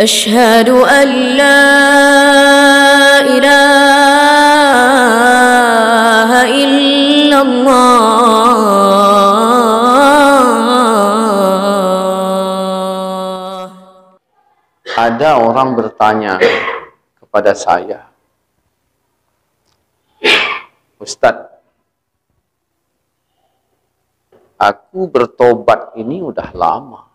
أشهد أن لا إله إلا الله. Ada orang bertanya kepada saya, Ustadz, aku bertobat ini udah lama.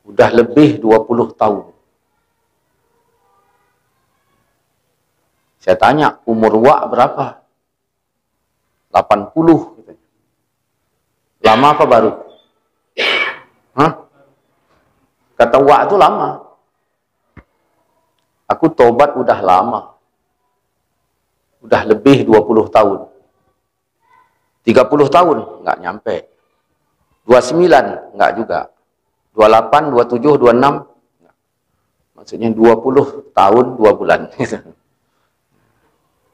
Udah lebih 20 tahun. Saya tanya, umur wak berapa? 80. Katanya. Lama apa baru? Hah? Kata wak itu lama. Aku tobat udah lama. Udah lebih 20 tahun. 30 tahun? Nggak nyampe. 29? Nggak juga. 28, 27, 26? Maksudnya 20 tahun 2 bulan.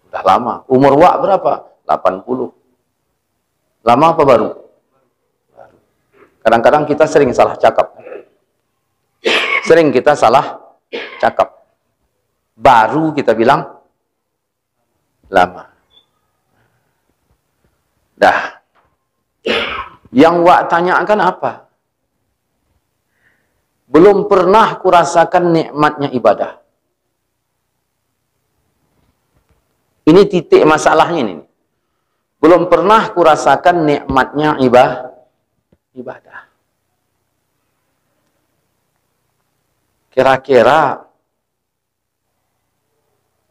Udah lama. Umur wak berapa? 80. Lama apa baru? Kadang-kadang kita sering salah cakap. Sering kita salah cakap. Baru kita bilang lama. Dah. Yang wak tanyakan apa? Belum pernah kurasakan nikmatnya ibadah. Ini titik masalahnya ini. Belum pernah kurasakan nikmatnya ibadah. Kira-kira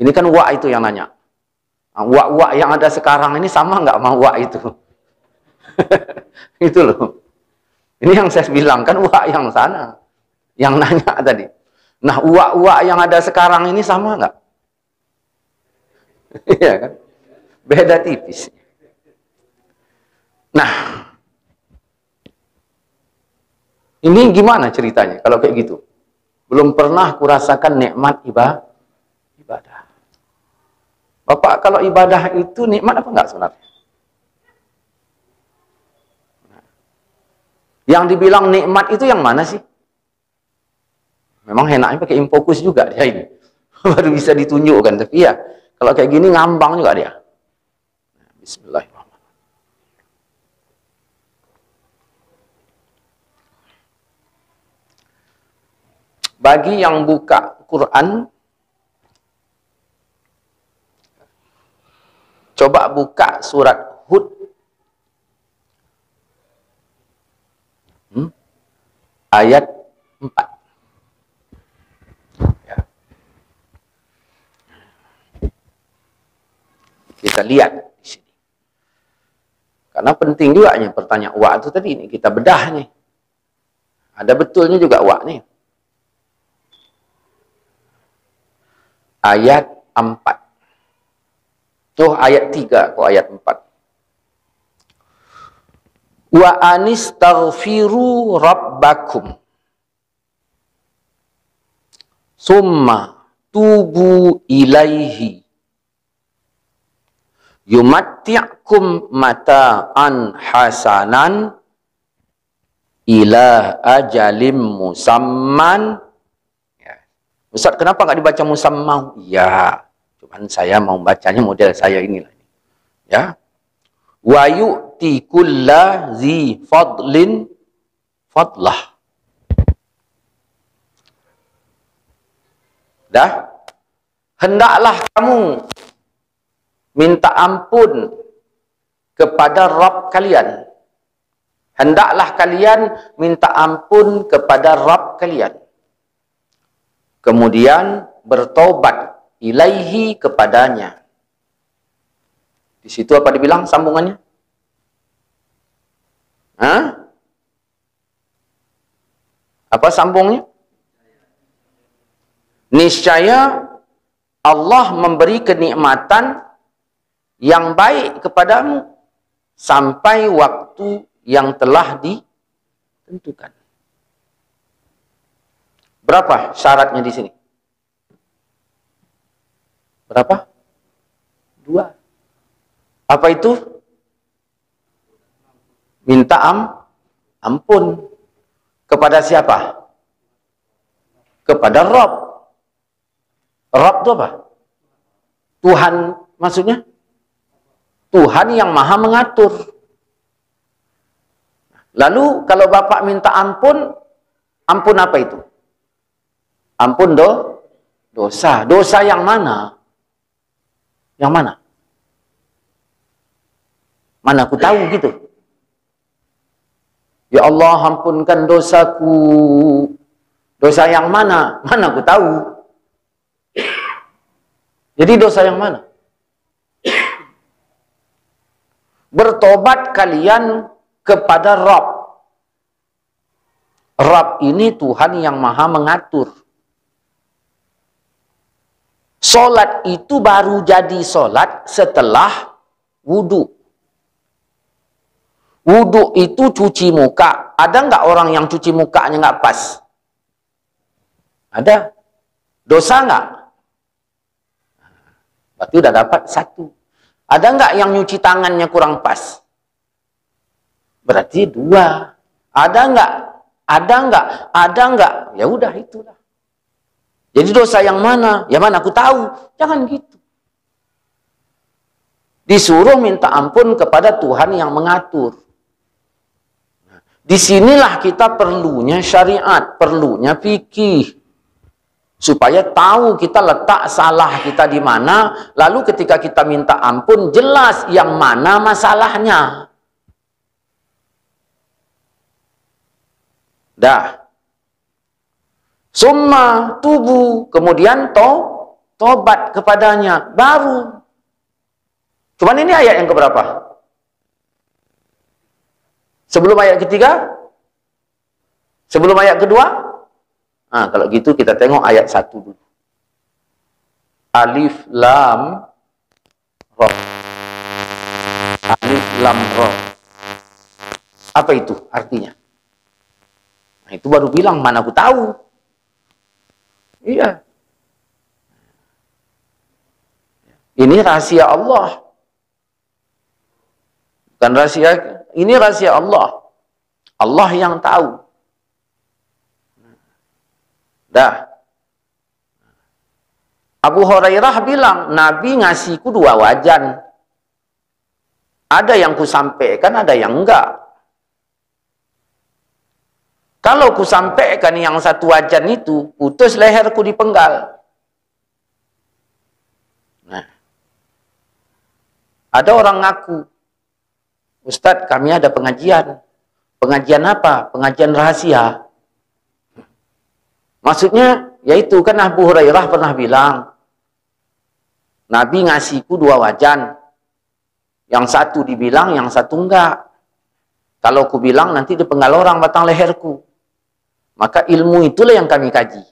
ini kan wak itu yang nanya. Wak-wak yang ada sekarang ini sama nggak sama wak itu? Itu loh. Ini yang saya bilang kan wak yang sana. Yang nanya tadi. Nah, uak-uak yang ada sekarang ini sama nggak? Iya kan? Beda tipis. Nah, ini gimana ceritanya kalau kayak gitu? Belum pernah kurasakan nikmat ibadah. Bapak, kalau ibadah itu nikmat apa enggak sebenarnya? Yang dibilang nikmat itu yang mana sih? Memang enaknya pakai infokus juga dia ini. Baru bisa ditunjukkan. Tapi ya, kalau kayak gini ngambang juga dia. Bismillahirrahmanirrahim. Bagi yang buka Quran, coba buka surat Hud. Ayat 4. Kita lihat di sini. Karena penting juga nih pertanyaan wak itu tadi ini kita bedah nih. Ada betulnya juga wak nih. Ayat 4. Tuh ayat 3 kok ayat 4. Wa anistaghfiru rabbakum summa tubu ilaihi yumatti'kum mata'an hasanan ila ajalim musamman. Ya. Ustaz, kenapa nggak dibaca musammah? Ya, cuman saya mau bacanya model saya inilah. Ya. Wa yu'ti kulla zi fadlin fadlah. Dah. Hendaklah kamu minta ampun kepada Rabb kalian. Hendaklah kalian minta ampun kepada Rabb kalian. Kemudian bertobat ilaihi kepadanya. Di situ apa dibilang sambungannya? Hah? Apa sambungnya? Niscaya Allah memberi kenikmatan yang baik kepadamu sampai waktu yang telah ditentukan. Berapa syaratnya di sini? Berapa? 2. Apa itu? Minta ampun Kepada siapa? Kepada Rabb. Rabb itu apa? Tuhan maksudnya? Tuhan yang maha mengatur. Lalu kalau Bapak minta ampun, ampun apa itu? Ampun dosa. Dosa yang mana? Yang mana? Mana aku tahu gitu. Ya Allah, ampunkan dosaku. Dosa yang mana? Mana aku tahu. Jadi dosa yang mana? Bertobat kalian kepada Rabb. Rabb ini Tuhan yang maha mengatur. Solat itu baru jadi solat setelah wudhu. Wudhu itu cuci muka. Ada nggak orang yang cuci mukanya nggak pas? Ada. Dosa nggak? Berarti udah dapat satu. Ada nggak yang nyuci tangannya kurang pas? Berarti dua. Ada nggak? Ada nggak? Ada nggak? Ya udah itulah. Jadi dosa yang mana? Ya mana aku tahu. Jangan gitu. Disuruh minta ampun kepada Tuhan yang mengatur. Disinilah kita perlunya syariat, perlunya fikih. Supaya tahu kita letak salah kita di mana, lalu ketika kita minta ampun, jelas yang mana masalahnya. Dah. Summa tubuh, kemudian tobat kepadanya, baru. Cuman ini ayat yang keberapa? Sebelum ayat ketiga? Sebelum ayat kedua? Nah, kalau gitu kita tengok ayat 1 dulu. Alif lam ra. Alif lam ra. Apa itu artinya? Nah, itu baru bilang, mana aku tahu. Iya. Ini rahasia Allah. Bukan rahasia, ini rahasia Allah. Allah yang tahu. Dah. Abu Hurairah bilang, Nabi ngasihku 2 wajan. Ada yang kusampaikan, ada yang enggak. Kalau kusampaikan yang 1 wajan itu, putus leherku dipenggal. Nah. Ada orang ngaku, Ustadz, kami ada pengajian. Pengajian apa? Pengajian rahasia. Maksudnya, yaitu kan Abu Hurairah pernah bilang, Nabi ngasihku 2 wajan. Yang 1 dibilang, yang 1 enggak. Kalau ku bilang, nanti dipenggal orang batang leherku. Maka ilmu itulah yang kami kaji.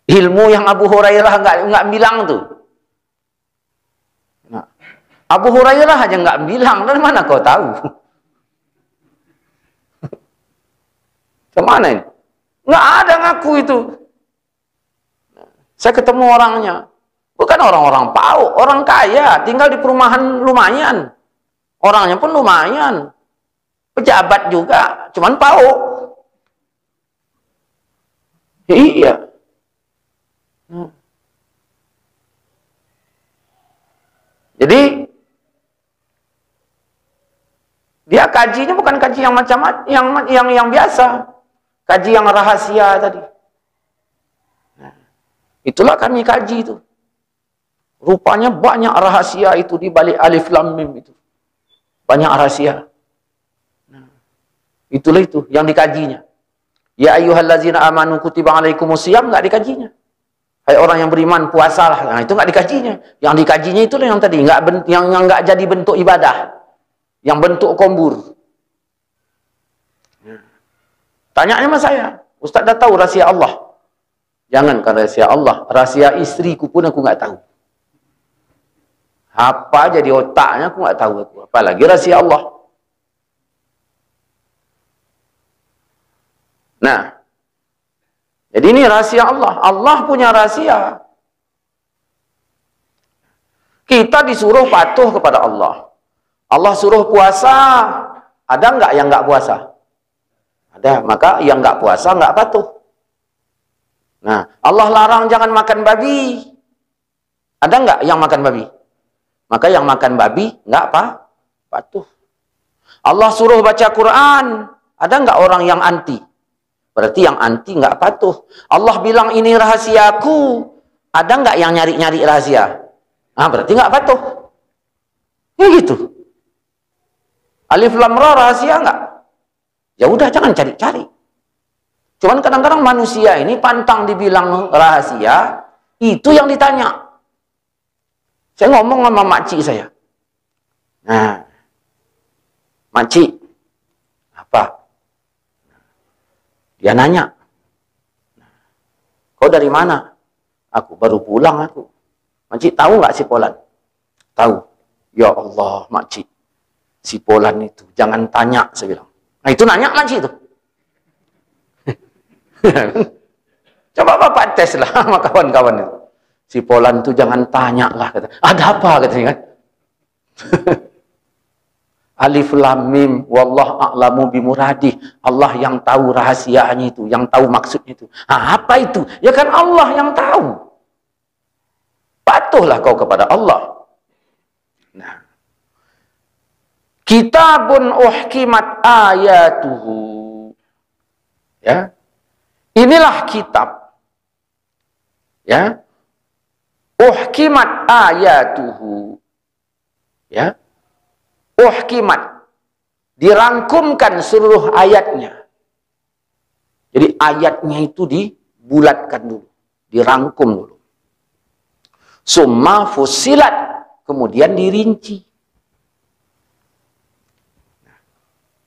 Ilmu yang Abu Hurairah enggak bilang tuh. Nah, Abu Hurairah aja enggak bilang, dari mana kau tahu? Kemana ini? Nggak ada ngaku itu. Saya ketemu orangnya. Bukan orang-orang PAUD, orang kaya. Tinggal di perumahan lumayan. Orangnya pun lumayan. Pejabat juga. Cuman PAUD. Iya. Jadi, dia kajinya bukan kaji yang macam yang biasa. Kaji yang rahasia tadi. Nah, itulah kami kaji itu. Rupanya banyak rahasia itu di balik alif lam mim itu. Banyak rahasia. Nah, itulah itu yang dikajinya. Ya ayyuhallazina amanu kutiba alaikumusiyam, enggak dikajinya. Hai orang yang beriman, puasalah. Nah, itu enggak dikajinya. Yang dikajinya itulah yang tadi, yang enggak jadi bentuk ibadah. Yang bentuk kombur. Tanyanya sama saya, Ustaz dah tahu rahasia Allah. Jangankan rahasia Allah, rahasia istriku pun aku nggak tahu. Apa jadi otaknya aku nggak tahu aku. Apalagi rahasia Allah. Nah, jadi ini rahasia Allah. Allah punya rahasia. Kita disuruh patuh kepada Allah. Allah suruh puasa. Ada nggak yang nggak puasa? Ada. Maka yang nggak puasa nggak patuh. Nah, Allah larang jangan makan babi. Ada nggak yang makan babi? Maka yang makan babi nggak patuh. Allah suruh baca Quran. Ada nggak orang yang anti? Berarti yang anti nggak patuh. Allah bilang ini rahasiaku. Ada nggak yang nyari-nyari rahasia? Nah, berarti nggak patuh. Ya gitu. Alif lam ra rahasia nggak? Ya udah, jangan cari-cari. Cuman kadang-kadang manusia ini pantang dibilang rahasia, itu yang ditanya. Saya ngomong sama makcik saya. Nah, makcik, apa? Dia nanya, kau dari mana? Aku baru pulang aku. Makcik tahu nggak si Polan? Tahu. Ya Allah, makcik. Si Polan itu jangan tanya, saya bilang. Nah itu nanya makcik itu. Coba Bapak tes lah sama kawan-kawan itu. Si Polan itu jangan tanya lah. Kata. Ada apa katanya kan? Alif lam mim wallah a'lamu bimuradi. Allah yang tahu rahasianya itu, yang tahu maksudnya itu. Nah, apa itu? Ya kan Allah yang tahu. Patuhlah kau kepada Allah. Nah, kitabun uhkimat ayatuhu. Ya. Inilah kitab. Ya. Uhkimat ayatuhu. Ya. Uhkimat. Dirangkumkan seluruh ayatnya. Jadi ayatnya itu dibulatkan dulu. Dirangkum dulu. Summa fusilat. Kemudian dirinci.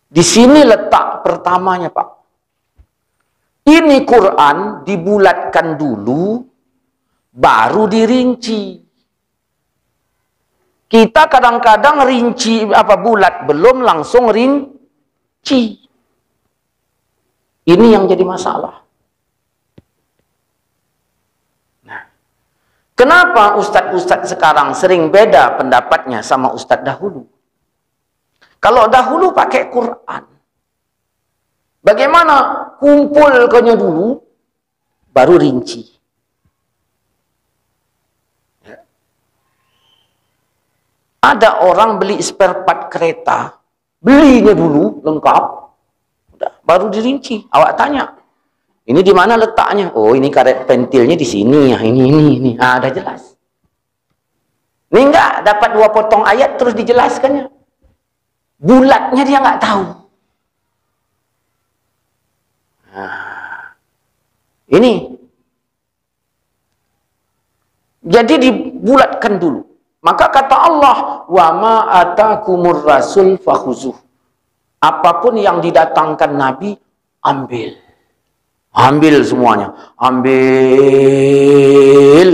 Di sini letak pertamanya, Pak. Ini Quran dibulatkan dulu, baru dirinci. Kita kadang-kadang rinci bulat, belum langsung rinci. Ini yang jadi masalah. Nah, kenapa ustadz-ustadz sekarang sering beda pendapatnya sama ustadz dahulu? Kalau dahulu pakai Quran, bagaimana kumpulkannya dulu, baru rinci. Ya. Ada orang beli spare part kereta, belinya dulu lengkap, udah, baru dirinci. Awak tanya, ini di mana letaknya? Oh, ini karet pentilnya di sini ya, ini. Ah, udah jelas. Ini enggak dapat 2 potong ayat terus dijelaskannya. Bulatnya dia nggak tahu. Nah, ini. Jadi dibulatkan dulu. Maka kata Allah, wa ma atakumur rasul fakhuzuh. Apapun yang didatangkan Nabi, ambil. Ambil semuanya. Ambil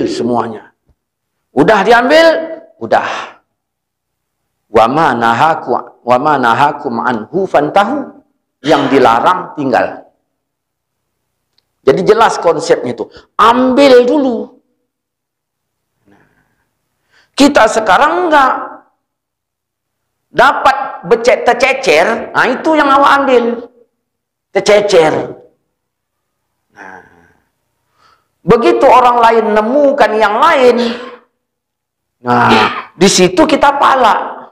semuanya. Udah diambil? Udah. Wa ma nahakum anhu fantahu. Yang dilarang tinggal. Jadi jelas konsepnya itu. Ambil dulu. Kita sekarang enggak. Dapat tercecer, nah itu yang awak ambil. Tercecer. Nah, begitu orang lain nemukan yang lain, nah, di situ kita pala.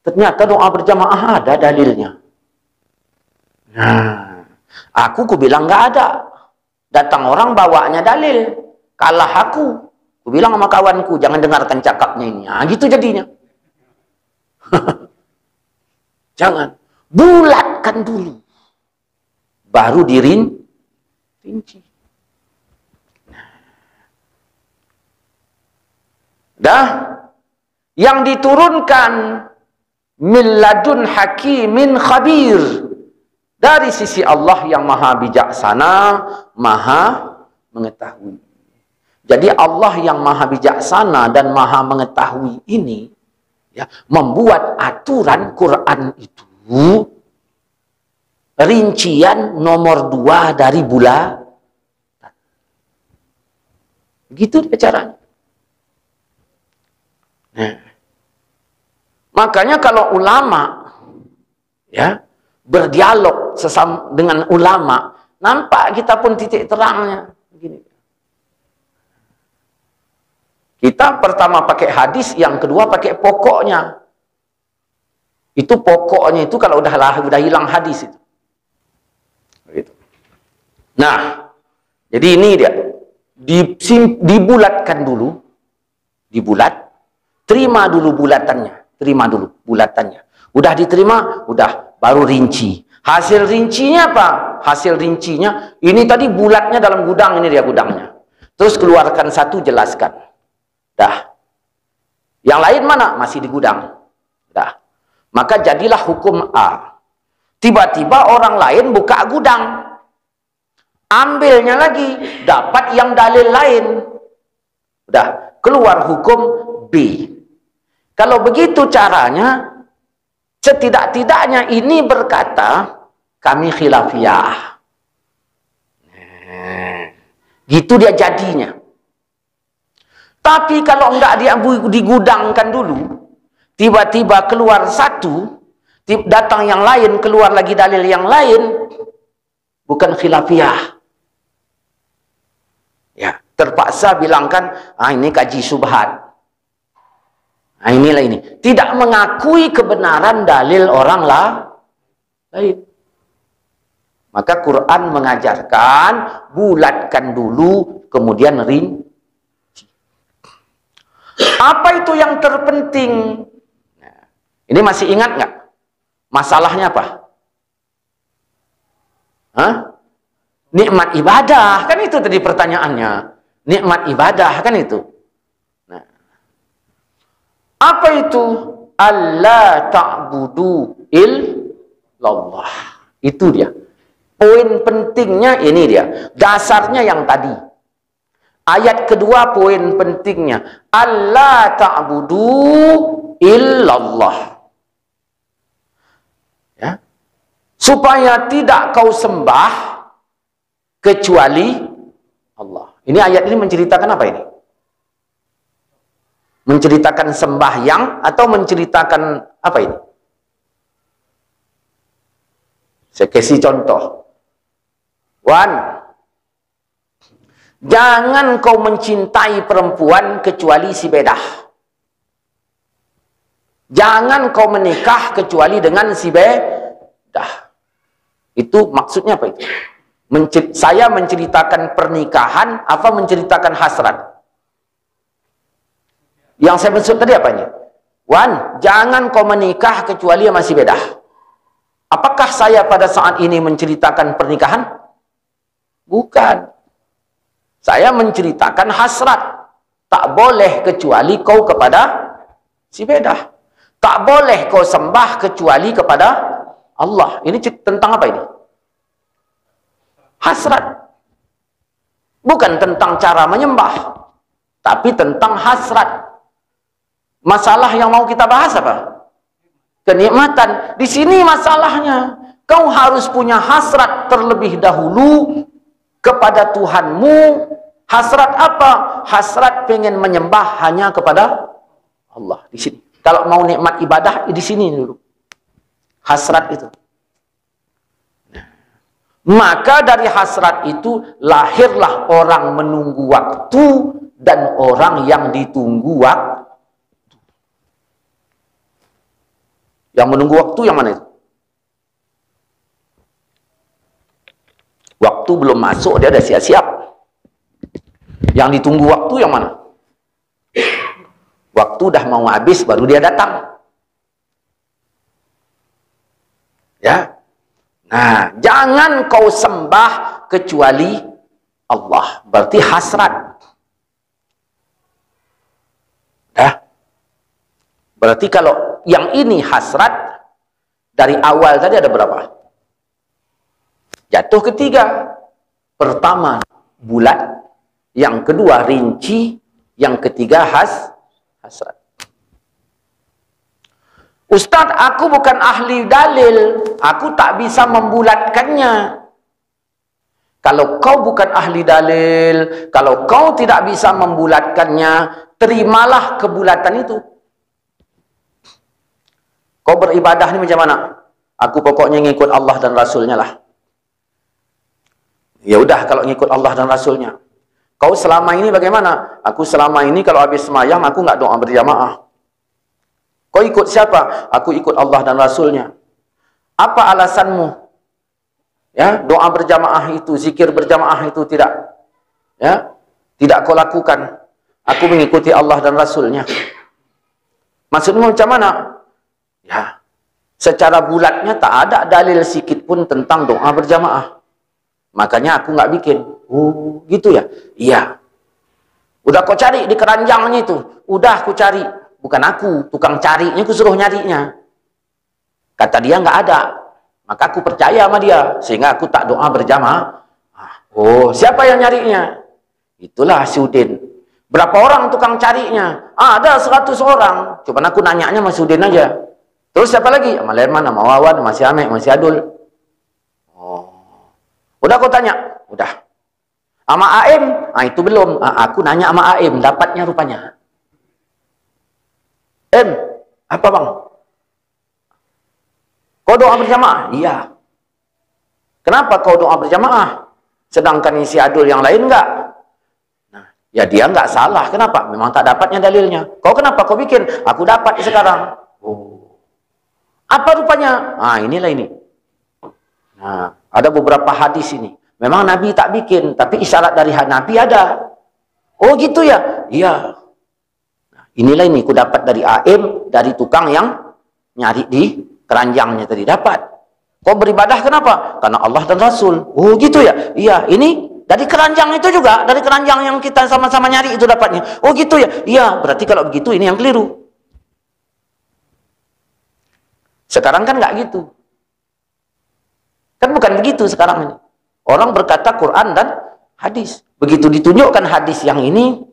Ternyata doa berjamaah ada dalilnya. Nah, aku bilang nggak ada. Datang orang bawanya dalil. Kalah aku. Aku bilang sama kawanku, jangan dengarkan cakapnya ini. Nah, gitu jadinya. Jangan. Bulatkan dulu. Baru dirinci. Dah. Yang diturunkan milladun hakimin khabir. Dari sisi Allah yang maha bijaksana, maha mengetahui. Jadi Allah yang maha bijaksana dan maha mengetahui ini, ya, membuat aturan Quran itu rincian nomor 2 dari bulan. Begitu caranya. Nah, makanya kalau ulama, ya, berdialog sesama dengan ulama, nampak kita pun titik terangnya. Begini. Kita pertama pakai hadis, yang kedua pakai pokoknya. Itu pokoknya itu kalau udah hilang hadis itu. Begitu. Nah, jadi ini dia. Dibulatkan dulu, dibulat, terima dulu bulatannya, terima dulu bulatannya. Udah diterima, udah baru rinci. Hasil rincinya apa? Hasil rincinya ini tadi bulatnya dalam gudang, ini dia gudangnya. Terus keluarkan satu, jelaskan. Dah. Yang lain mana? Masih di gudang. Dah. Maka jadilah hukum A. Tiba-tiba orang lain buka gudang. Ambilnya lagi, dapat yang dalil lain. Udah, keluar hukum B. Kalau begitu caranya, setidak-tidaknya ini berkata, kami khilafiyah. Gitu dia jadinya. Tapi kalau enggak digudangkan dulu, tiba-tiba keluar satu, datang yang lain, keluar lagi dalil yang lain, bukan khilafiyah. Ya, terpaksa bilangkan, ini kaji subhat. Inilah ini. Tidak mengakui kebenaran dalil orang lain. Maka Quran mengajarkan, bulatkan dulu, kemudian rinci. Apa itu yang terpenting? Nah, ini masih ingat nggak? Masalahnya apa? Hah? Nikmat ibadah, kan itu tadi pertanyaannya. Nikmat ibadah, kan itu. Nah, apa itu? Allah ta'budu illallah. Itu dia. Poin pentingnya ini dia. Dasarnya yang tadi. Ayat kedua poin pentingnya. Allah ta'budu illallah. Ya. Supaya tidak kau sembah kecuali Allah. Ini ayat ini menceritakan apa ini? Menceritakan sembahyang atau menceritakan apa ini? Saya kasih contoh. Jangan kau mencintai perempuan kecuali si bedah. Jangan kau menikah kecuali dengan si bedah. Itu maksudnya apa itu? Saya menceritakan pernikahan apa menceritakan hasrat? Yang saya maksud tadi apa ini? Jangan kau menikah kecuali yang masih bedah. Apakah saya pada saat ini menceritakan pernikahan? Bukan. Saya menceritakan hasrat. Tak boleh kecuali kau kepada si bedah. Tak boleh kau sembah kecuali kepada Allah. Ini tentang apa ini? Hasrat. Bukan tentang cara menyembah, tapi tentang hasrat. Masalah yang mau kita bahas apa? Kenikmatan. Di sini masalahnya, kau harus punya hasrat terlebih dahulu kepada Tuhanmu. Hasrat apa? Hasrat pengen menyembah hanya kepada Allah. Di sini. Kalau mau nikmat ibadah, di sini dulu. Hasrat itu. Maka dari hasrat itu lahirlah orang menunggu waktu dan orang yang ditunggu waktu. Yang menunggu waktu yang mana itu? Waktu belum masuk dia ada siap-siap. Yang ditunggu waktu yang mana? Waktu dah mau habis baru dia datang. Ya. Nah, jangan kau sembah kecuali Allah. Berarti hasrat. Ya. Berarti kalau yang ini hasrat, dari awal tadi ada berapa? Jatuh ketiga. Pertama, bulat. Yang kedua, rinci. Yang ketiga, hasrat. Ustadz, aku bukan ahli dalil. Aku tak bisa membulatkannya. Kalau kau bukan ahli dalil, kalau kau tidak bisa membulatkannya, terimalah kebulatan itu. Kau beribadah ini macam mana? Aku pokoknya ngikut Allah dan Rasulnya lah. Ya udah kalau ngikut Allah dan Rasulnya. Kau selama ini bagaimana? Aku selama ini kalau habis semayang aku nggak doa berjamaah. Kau ikut siapa? Aku ikut Allah dan Rasulnya. Apa alasanmu? Ya, doa berjamaah itu, zikir berjamaah itu tidak, ya, tidak kau lakukan. Aku mengikuti Allah dan Rasulnya. Maksudmu macam mana? Ya, secara bulatnya tak ada dalil sikit pun tentang doa berjamaah. Makanya aku nggak bikin. Oh, gitu ya? Iya. Udah kau cari di keranjangnya itu. Udah aku cari. Bukan aku, tukang carinya, aku suruh nyarinya. Kata dia nggak ada. Maka aku percaya sama dia. Sehingga aku tak doa berjamaah. Oh, siapa yang nyarinya? Itulah si Udin. Berapa orang tukang carinya? Ada 100 orang. Cuman aku nanyanya sama si Udin aja. Terus siapa lagi? Sama Lerman, sama Wawan, sama si Amek, sama si Adul. Oh. Udah aku tanya? Udah. Sama Aim? Itu belum. Aku nanya sama Aim. Dapatnya rupanya. Apa bang? Kau doa berjamaah? Iya. Kenapa kau doa berjamaah? Sedangkan si Adul yang lain enggak? Nah, ya dia enggak salah. Kenapa? Memang tak dapatnya dalilnya. Kau kenapa kau bikin? Aku dapat sekarang. Oh. Apa rupanya? Inilah ini. Nah, ada beberapa hadis ini. Memang Nabi tak bikin, tapi isyarat dari Nabi ada. Oh gitu ya? Iya. Nah, inilah ini ku dapat dari Aim, dari tukang yang nyari di keranjangnya tadi dapat. Kau beribadah kenapa? Karena Allah dan Rasul. Oh gitu ya? Iya, ini dari keranjang itu juga, dari keranjang yang kita sama-sama nyari itu dapatnya. Oh gitu ya? Iya, berarti kalau begitu ini yang keliru. Sekarang kan nggak gitu. Kan bukan begitu sekarang ini. Orang berkata Quran dan hadis. Begitu ditunjukkan hadis yang ini,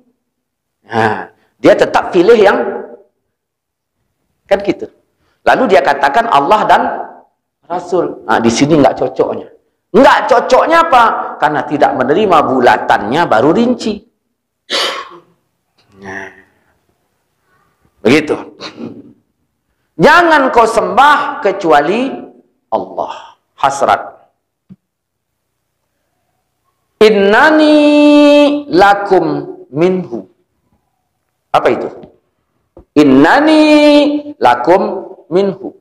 nah, dia tetap pilih yang kan gitu. Lalu dia katakan Allah dan Rasul. Nah, di sini nggak cocoknya. Nggak cocoknya apa? Karena tidak menerima bulatannya baru rinci. Nah, begitu. Jangan kau sembah kecuali Allah. Hasrat. Innani lakum minhu. Apa itu? Innani lakum minhu.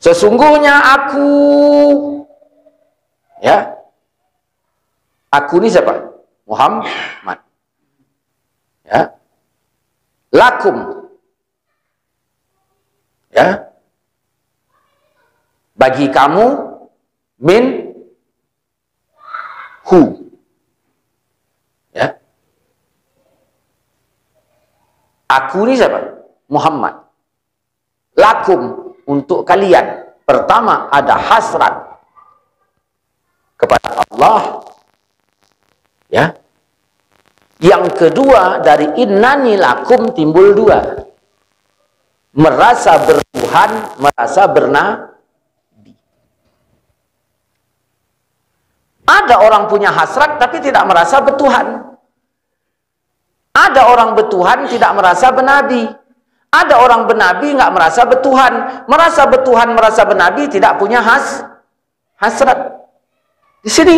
Sesungguhnya aku, ya, aku ini siapa? Muhammad. Ya, lakum, ya, bagi kamu, min hu, ya, aku ini siapa? Muhammad. Lakum, untuk kalian. Pertama ada hasrat kepada Allah, ya. Yang kedua dari innani lakum timbul dua. Merasa bertuhan, merasa bernabi. Ada orang punya hasrat tapi tidak merasa bertuhan. Ada orang bertuhan tidak merasa bernabi. Ada orang bernabi nggak merasa bertuhan. Merasa bertuhan, merasa bernabi tidak punya hasrat. Di sini.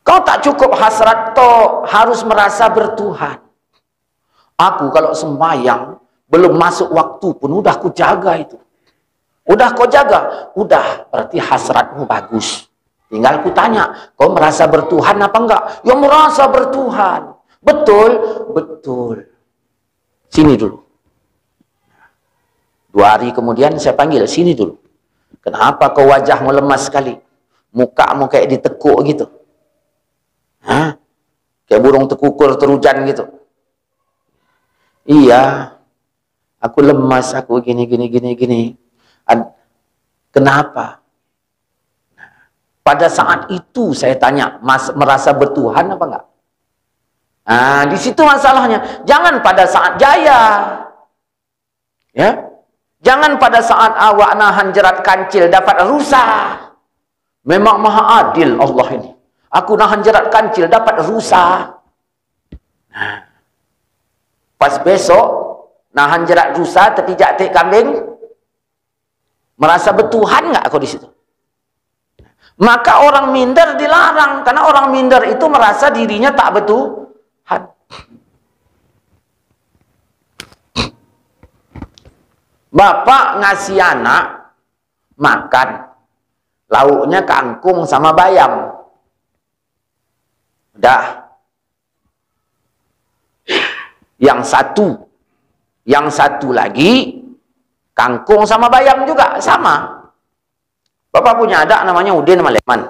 Kau tak cukup hasrat toh, harus merasa bertuhan. Aku kalau sembahyang belum masuk waktu pun udah ku jaga itu. Udah kau jaga, udah berarti hasratmu bagus. Tinggal ku tanya, kau merasa bertuhan apa enggak? Ya merasa bertuhan. Betul, betul. Sini dulu. 2 hari kemudian saya panggil, sini dulu. Kenapa kau wajahmu lemas sekali? Mukamu kayak ditekuk gitu. Hah? Kayak burung tekukur terujan gitu. Iya, aku lemas, aku gini. Kenapa? Pada saat itu saya tanya, Mas merasa bertuhan apa enggak? Nah, di situ masalahnya. Jangan pada saat jaya. Ya. Jangan pada saat awak nahan jerat kancil dapat rusa. Memang maha adil Allah ini. Aku nahan jerat kancil dapat rusa. Nah, pas besok nahan jerat rusa, tepi jaktik kambing, merasa bertuhan nggak kau di situ? Maka orang minder dilarang, karena orang minder itu merasa dirinya tak bertuhan. Bapak ngasih anak makan, lauknya kangkung sama bayam. Udah. Yang satu lagi kangkung sama bayam juga sama. Bapak punya anak namanya Udin sama Leman.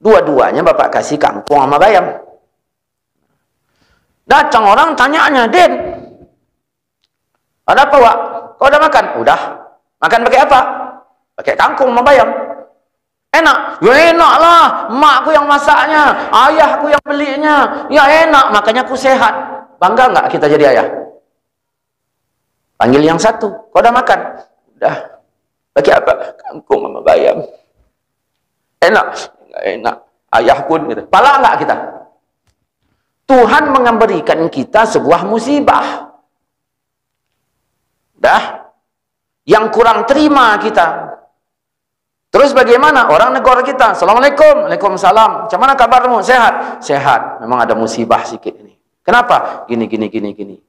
Dua-duanya bapak kasih kangkung sama bayam. Datang orang tanyanya, "Din, ada apa, Wak? Kau udah makan?" "Udah." "Makan pakai apa?" "Pakai kangkung sama bayam." "Enak?" "Ya enak lah, makku yang masaknya, ayahku yang belinya. Ya enak, makanya aku sehat." Bangga nggak kita jadi ayah? Panggil yang satu, "Kau udah makan?" "Udah." "Pakai apa?" "Kangkung sama bayam." "Enak?" "Nggak enak, ayah pun." Gitu. Pala nggak kita? Tuhan memberikan kita sebuah musibah. Dah, yang kurang terima kita. Terus bagaimana? Orang negor kita, "Assalamualaikum." "Waalaikumsalam." "Macam mana kabarmu?" "Sehat." "Sehat." "Memang ada musibah sikit ini." "Kenapa?" "Gini.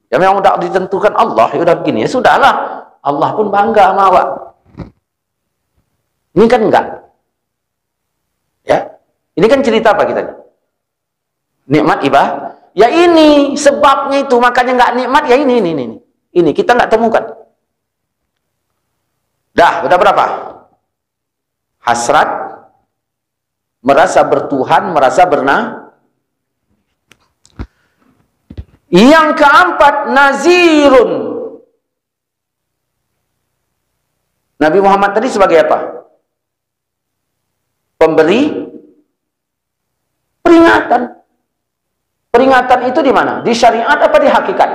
Ya memang udah ditentukan Allah, ya udah begini, ya sudahlah. Allah pun bangga sama awak. Ini kan enggak. Ya. Ini kan cerita apa kita? Nikmat ibadah. Ya ini sebabnya itu, makanya enggak nikmat ya ini. Ini kita enggak temukan. Dah, udah berapa? Hasrat, merasa bertuhan, merasa Yang keempat, nazirun. Nabi Muhammad tadi sebagai apa? Pemberi peringatan. Peringatan itu di mana? Di syariat apa di hakikat?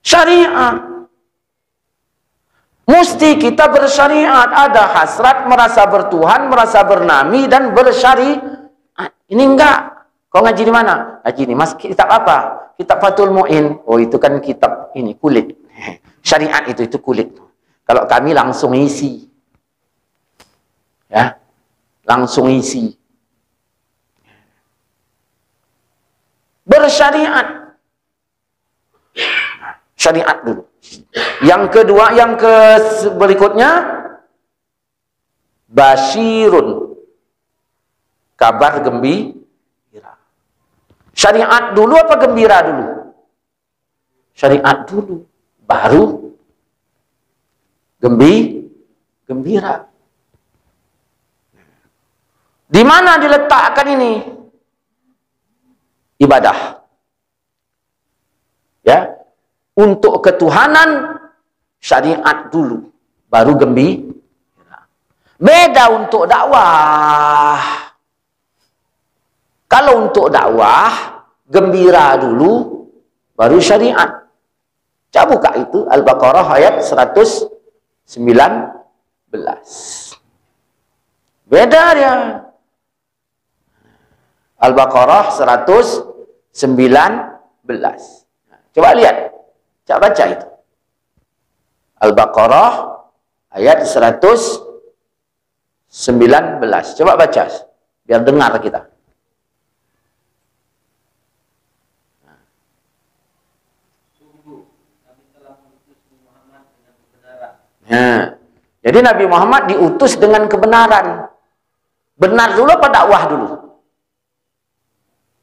Syariat. Mesti kita bersyariat. Ada hasrat, merasa bertuhan, merasa bernami, dan bersyariat. Ini enggak. Kau ngaji di mana? Ngaji ini. Mas, kitab apa? Kitab Fathul Mu'in. Oh, itu kan kitab ini, kulit. Syariat itu kulit. Kalau kami langsung isi. Ya. Langsung isi. Bersyariat. Syariat dulu. Yang kedua, yang berikutnya, basyirun. Kabar gembira. Syariat dulu apa gembira dulu? Syariat dulu, baru gembira. Di mana diletakkan ini? Ibadah. Ya. Untuk ketuhanan, syariat dulu, baru gembira. Beda untuk dakwah. Kalau untuk dakwah, gembira dulu, baru syariat. Coba buka itu, Al-Baqarah ayat 119. Beda dia. Al-Baqarah 119. Coba lihat. Coba baca itu. Al-Baqarah ayat 119. Coba baca, biar dengar kita. Nah, jadi Nabi Muhammad diutus dengan kebenaran. Benar dulu apa dakwah dulu?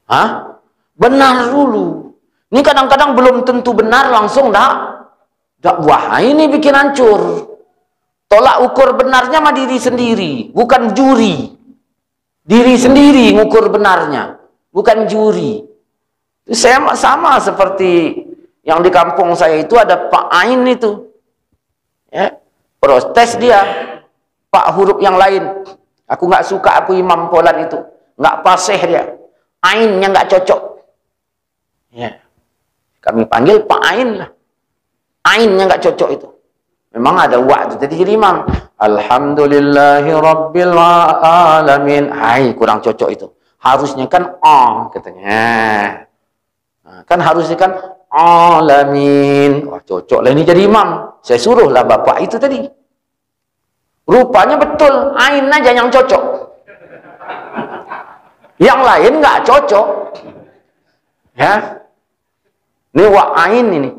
Hah? Benar dulu. Ini kadang-kadang belum tentu benar langsung dakwah. Ini bikin hancur. Tolak ukur benarnya sama diri sendiri, bukan juri. Diri sendiri ngukur benarnya, bukan juri. Itu sama seperti yang di kampung saya itu ada Pak Ain itu. Ya, protes dia. Pak huruf yang lain. Aku nggak suka, aku imam polan itu. Nggak fasih dia. Ainnya nggak cocok. Ya. Kami panggil Pak Ain lah. Ainnya nggak cocok itu. Memang ada waktu jadi imam. Alhamdulillahi rabbil alamin. Hai, kurang cocok itu. Harusnya kan katanya. Nah, kan harusnya kan alamin. Wah, cocok lah ini jadi imam. Saya suruhlah bapak itu tadi. Rupanya betul, ain aja yang cocok. Yang lain nggak cocok. Ya. Ini wa ain ini.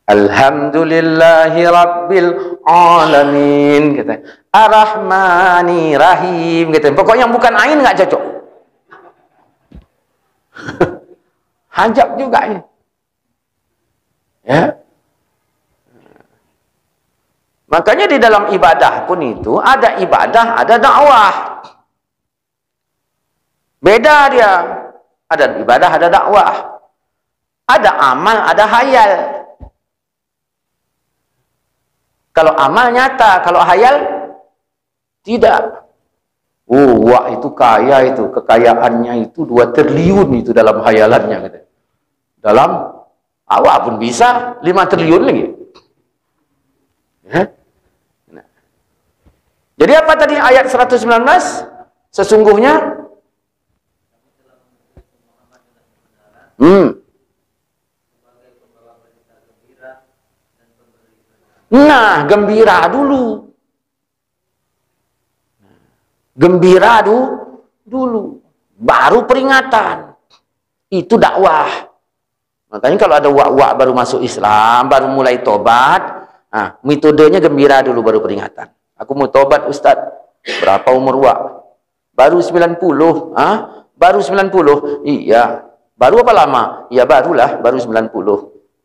Alhamdulillahi rabbil alamin, kata. Ar-Rahmani Rahim, kata. Pokoknya yang bukan ain nggak cocok. Hajab juga ini. Ya. Makanya di dalam ibadah pun itu ada ibadah, ada dakwah. Beda dia. Ada ibadah, ada dakwah. Ada amal, ada hayal. Kalau amal nyata, kalau hayal tidak. Wah, itu kaya itu, kekayaannya itu 2 triliun itu dalam hayalannya, gitu. Dalam awak pun bisa 5 triliun lagi. Ya. Nah. Jadi apa tadi ayat 119? Sesungguhnya nah, gembira dulu. Gembira dulu. Baru peringatan. Itu dakwah. Makanya kalau ada wak-wak baru masuk Islam, baru mulai tobat, nah, metodenya gembira dulu baru peringatan. Aku mau tobat, Ustaz. Berapa umur wak? Baru 90. Baru 90? Iya. Baru apa lama? Ya barulah, baru 90.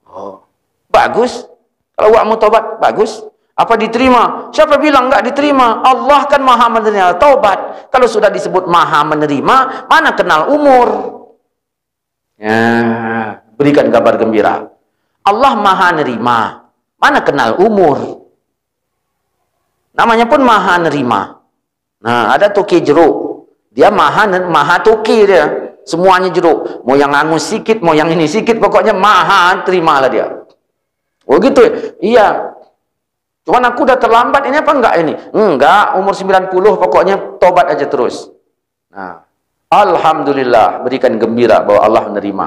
Oh, bagus. Kalau wak mau tobat, bagus. Apa diterima? Siapa bilang enggak diterima? Allah kan maha menerima tobat. Kalau sudah disebut maha menerima, mana kenal umur? Ya, berikan kabar gembira. Allah maha nerima, mana kenal umur? Namanya pun maha nerima. Nah, ada toke jeruk. Dia maha toke dia. Semuanya jeruk. Mau yang angus sikit, mau yang ini sikit, pokoknya maha terimalah dia. Oh gitu. Iya. Cuman aku udah terlambat ini apa enggak ini? Enggak, umur 90 pokoknya tobat aja terus. Nah, alhamdulillah, berikan gembira bahwa Allah menerima.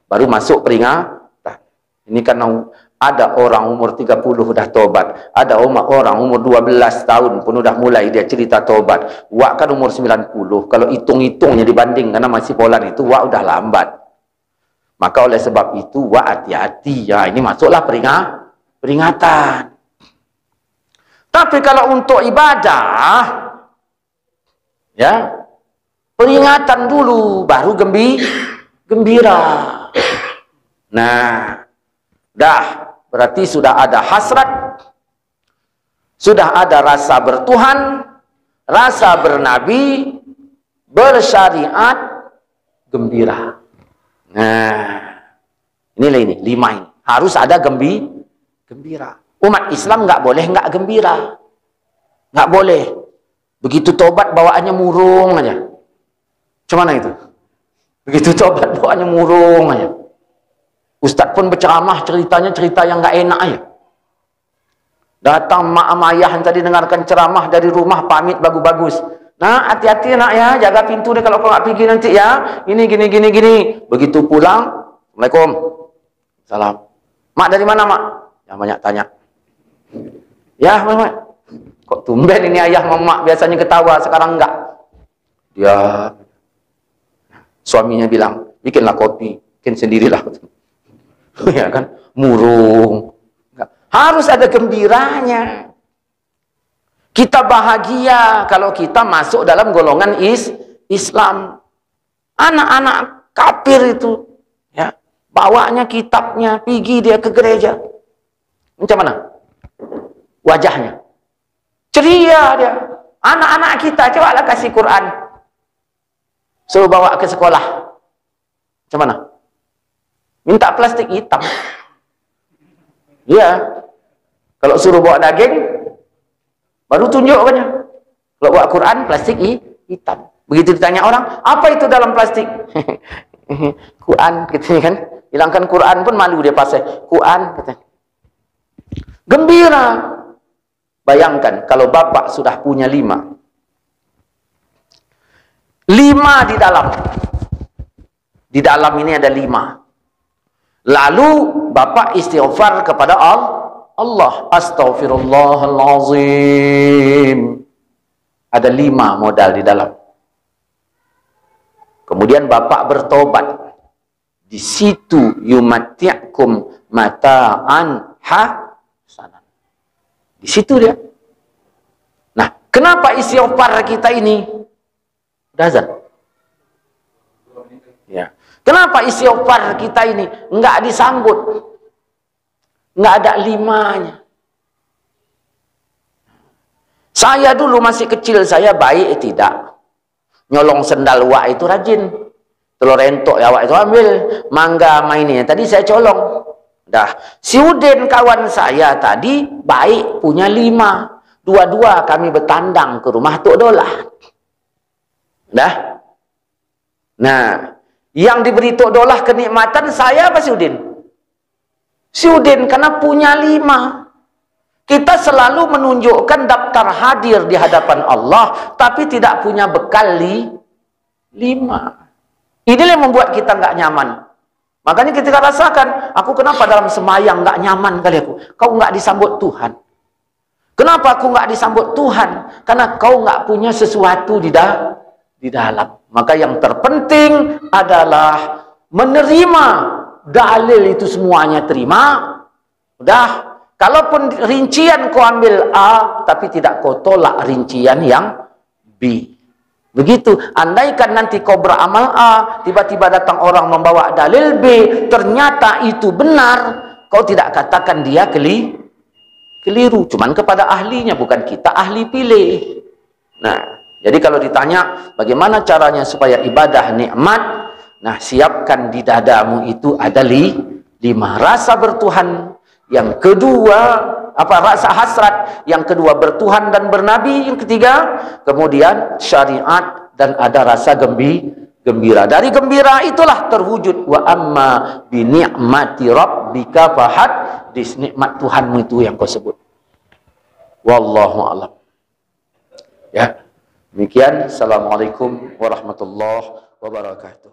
Baru masuk peringatan. Ini karena ada orang umur 30 udah tobat, ada orang umur 12 tahun pun udah mulai dia cerita tobat. Wak kan umur 90. Kalau hitung-hitungnya dibanding karena masih polan itu wak udah lambat. Maka oleh sebab itu wak hati-hati. Ya, ini masuklah peringatan. Tapi kalau untuk ibadah, ya, peringatan dulu, baru gembira. Nah, dah, berarti sudah ada hasrat, sudah ada rasa bertuhan, rasa bernabi, bersyariat, gembira. Nah, inilah ini, 5 ini. Harus ada gembira. Umat Islam nggak boleh nggak gembira. Nggak boleh. Begitu tobat bawaannya murung aja. Cuman itu. Begitu tobat bawaannya murung aja. Ustadz pun berceramah, ceritanya cerita yang nggak enak aja. Datang mak ayah yang tadi dengarkan ceramah dari rumah, pamit bagus-bagus. Nah, hati-hati nak ya, jaga pintu deh kalau kau nggak pergi nanti ya. Ini gini. Begitu pulang, Assalamualaikum. Salam. Mak dari mana mak? Yang banyak tanya. Ya, mak. Kok tumben ini ayah mak biasanya ketawa, sekarang enggak. Dia suaminya bilang, bikinlah kopi, bikin sendirilah. Ya kan, murung. Harus ada gembiranya. Kita bahagia kalau kita masuk dalam golongan Islam. Anak-anak kafir itu, ya, bawanya kitabnya, pergi dia ke gereja. Macam mana wajahnya? Ceria dia. Anak-anak kita cobalah kasih Quran, suruh bawa ke sekolah, macam mana? Minta plastik hitam. Iya. Kalau suruh bawa daging, baru tunjuk katanya. Kalau bawa Quran, plastik hitam. Begitu ditanya orang, apa itu dalam plastik? Quran, katanya kan. Hilangkan Quran pun malu dia pasal. Quran, katanya. Gembira. Bayangkan kalau bapak sudah punya 5. 5 di dalam. Di dalam ini ada 5. Lalu bapak istighfar kepada Allah. Astaghfirullahalazim. Ada 5 modal di dalam. Kemudian bapak bertobat. Di situ yumati'kum mata'an hasanan. Di situ dia. Nah, kenapa istighfar kita ini? Udah azan. Ya. Kenapa istighfar kita ini enggak disambut? Enggak ada 5-nya. Saya dulu masih kecil, saya baik tidak. Nyolong sendal wak itu rajin. Telur entok ya wak itu ambil. Mangga mainnya tadi saya colong. Dah. Si Udin kawan saya tadi baik, punya 5. Dua-dua kami bertandang ke rumah Tok Dolah. Dah. Nah, yang diberi Tok Dolah kenikmatan saya apa si Udin? Si Udin karena punya 5. Kita selalu menunjukkan daftar hadir di hadapan Allah, tapi tidak punya bekal 5. Inilah yang membuat kita nggak nyaman. Makanya kita rasakan, aku kenapa dalam semayang nggak nyaman kali aku? Kau nggak disambut Tuhan. Kenapa aku nggak disambut Tuhan? Karena kau nggak punya sesuatu di dalam. Maka yang terpenting adalah menerima dalil itu semuanya terima. Udah. Kalaupun rincian kau ambil A, tapi tidak kau tolak rincian yang B. Begitu. Andaikan nanti kau beramal A, tiba-tiba datang orang membawa dalil B, ternyata itu benar, kau tidak katakan dia keliru. Cuman kepada ahlinya, bukan kita ahli pilih. Nah, jadi kalau ditanya bagaimana caranya supaya ibadah nikmat, nah siapkan di dadamu itu ada 5 rasa bertuhan. Yang kedua, rasa hasrat. Yang kedua, bertuhan dan bernabi. Yang ketiga, kemudian syariat dan ada rasa gembira. Dari gembira itulah terwujud wa amma bi ni'mati rabbika fahaddits. Nikmat Tuhanmu itu yang kau sebut. Wallahu a'lam. Ya. Demikian. Assalamualaikum warahmatullahi wabarakatuh.